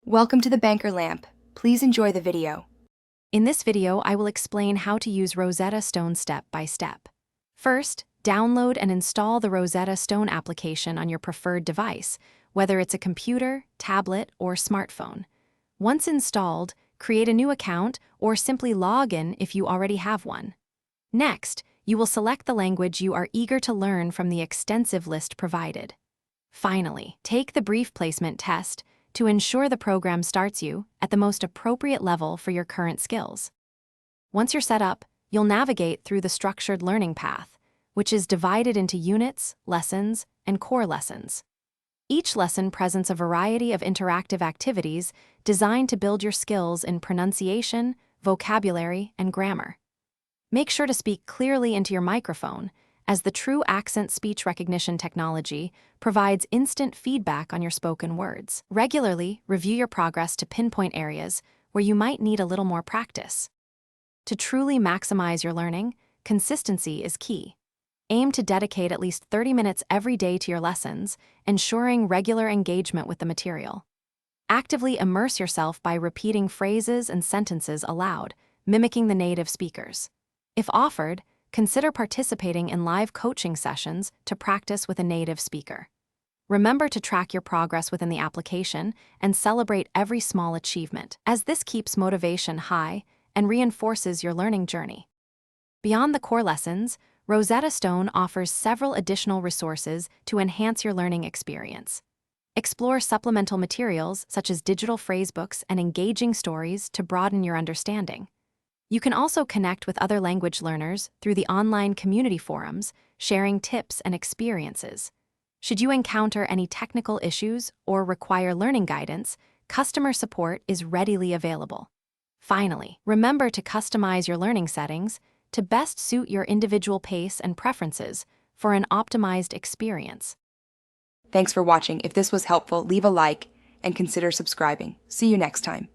Welcome to the Banker Lamp. Please enjoy the video. In this video, I will explain how to use Rosetta Stone step by step. First, download and install the Rosetta Stone application on your preferred device, whether it's a computer, tablet, or smartphone. Once installed, create a new account or simply log in if you already have one. Next, you will select the language you are eager to learn from the extensive list provided. Finally, take the brief placement test to ensure the program starts you at the most appropriate level for your current skills. Once you're set up, you'll navigate through the structured learning path, which is divided into units, lessons, and core lessons. Each lesson presents a variety of interactive activities designed to build your skills in pronunciation, vocabulary, and grammar. Make sure to speak clearly into your microphone, as the true accent speech recognition technology provides instant feedback on your spoken words. Regularly review your progress to pinpoint areas where you might need a little more practice. To truly maximize your learning, consistency is key. Aim to dedicate at least 30 minutes every day to your lessons, ensuring regular engagement with the material. Actively immerse yourself by repeating phrases and sentences aloud, mimicking the native speakers. If offered, consider participating in live coaching sessions to practice with a native speaker. Remember to track your progress within the application and celebrate every small achievement, as this keeps motivation high and reinforces your learning journey. Beyond the core lessons, Rosetta Stone offers several additional resources to enhance your learning experience. Explore supplemental materials such as digital phrasebooks and engaging stories to broaden your understanding. You can also connect with other language learners through the online community forums, sharing tips and experiences. Should you encounter any technical issues or require learning guidance, customer support is readily available. Finally, remember to customize your learning settings to best suit your individual pace and preferences for an optimized experience. Thanks for watching. If this was helpful, leave a like and consider subscribing. See you next time.